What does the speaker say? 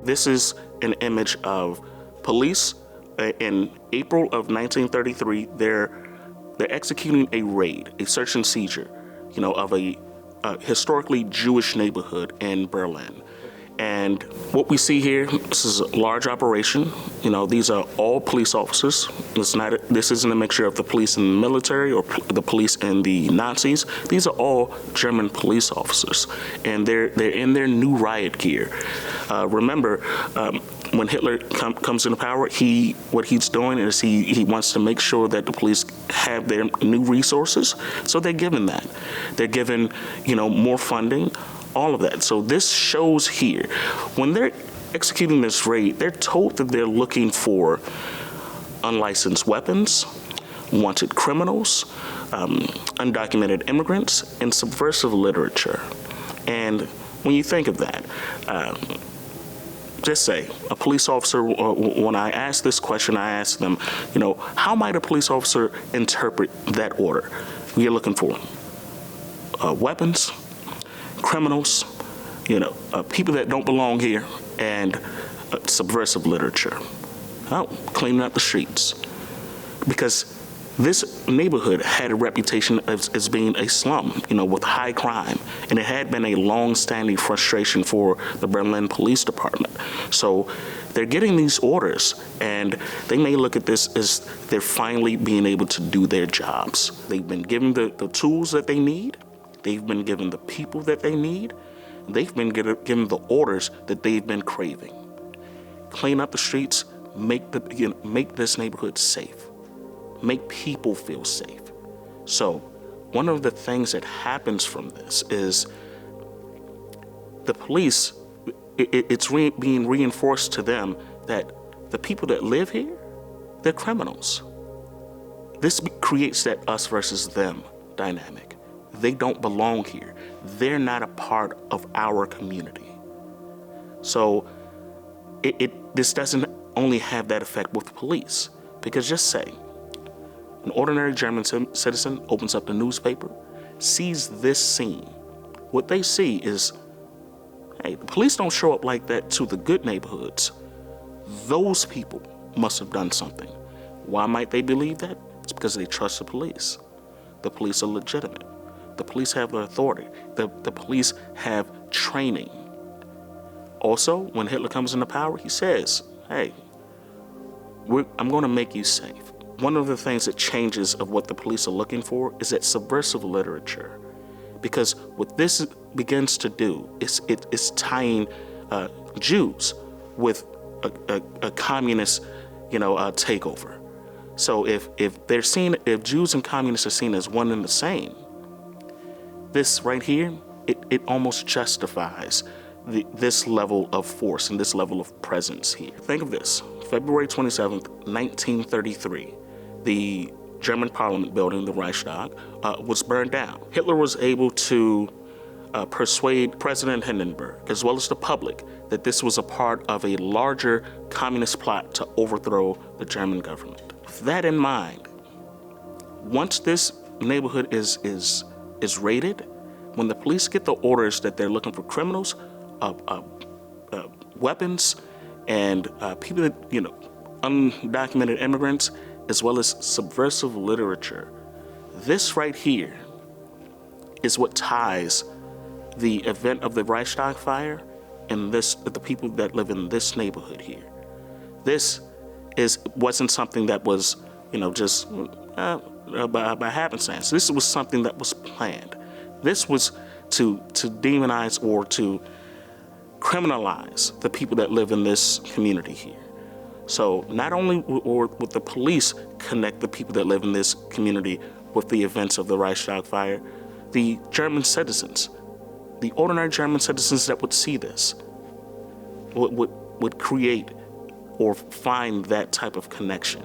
This is an image of police in April of 1933. They're executing a raid, a search and seizure, of a historically Jewish neighborhood in Berlin. And what we see here, this is a large operation. These are all police officers. This isn't a mixture of the police and the military or the police and the Nazis. These are all German police officers, and they're in their new riot gear. Remember, when Hitler comes into power, what he's doing is he wants to make sure that the police have their new resources. So they're given that. They're given, more funding. All of that. So this shows here, when they're executing this raid, they're told that they're looking for unlicensed weapons, wanted criminals, undocumented immigrants, and subversive literature. And when you think of that, just say a police officer, when I ask this question, I ask them, how might a police officer interpret that order? We're looking for weapons, criminals, people that don't belong here, and subversive literature. Cleaning up the streets. Because this neighborhood had a reputation as being a slum, with high crime, and it had been a long-standing frustration for the Berlin Police Department. So they're getting these orders, and they may look at this as they're finally being able to do their jobs. They've been given the tools that they need. They've been given the people that they need. They've been given the orders that they've been craving. Clean up the streets, make this neighborhood safe. Make people feel safe. So one of the things that happens from this is the police, it's being reinforced to them that the people that live here, they're criminals. This creates that us versus them dynamic. They don't belong here. They're not a part of our community. So this doesn't only have that effect with police, because just say an ordinary German citizen opens up the newspaper, sees this scene. What they see is, hey, the police don't show up like that to the good neighborhoods. Those people must have done something. Why might they believe that? It's because they trust the police. The police are legitimate. The police have the authority. The police have training. Also, when Hitler comes into power, he says, hey, I'm going to make you safe. One of the things that changes of what the police are looking for is that subversive literature. Because what this begins to do is it's tying Jews with a communist, takeover. So if Jews and communists are seen as one and the same, this right here, it almost justifies this level of force and this level of presence here. Think of this, February 27th, 1933, the German parliament building, the Reichstag, was burned down. Hitler was able to persuade President Hindenburg, as well as the public, that this was a part of a larger communist plot to overthrow the German government. With that in mind, once this neighborhood is raided, when the police get the orders that they're looking for criminals, weapons, and people that, undocumented immigrants, as well as subversive literature, this right here is what ties the event of the Reichstag fire and the people that live in this neighborhood here. This wasn't something that was, just by happenstance. This was something that was planned. This was to demonize or to criminalize the people that live in this community here. So not only would the police connect the people that live in this community with the events of the Reichstag fire, the German citizens, the ordinary German citizens that would see this, would create or find that type of connection.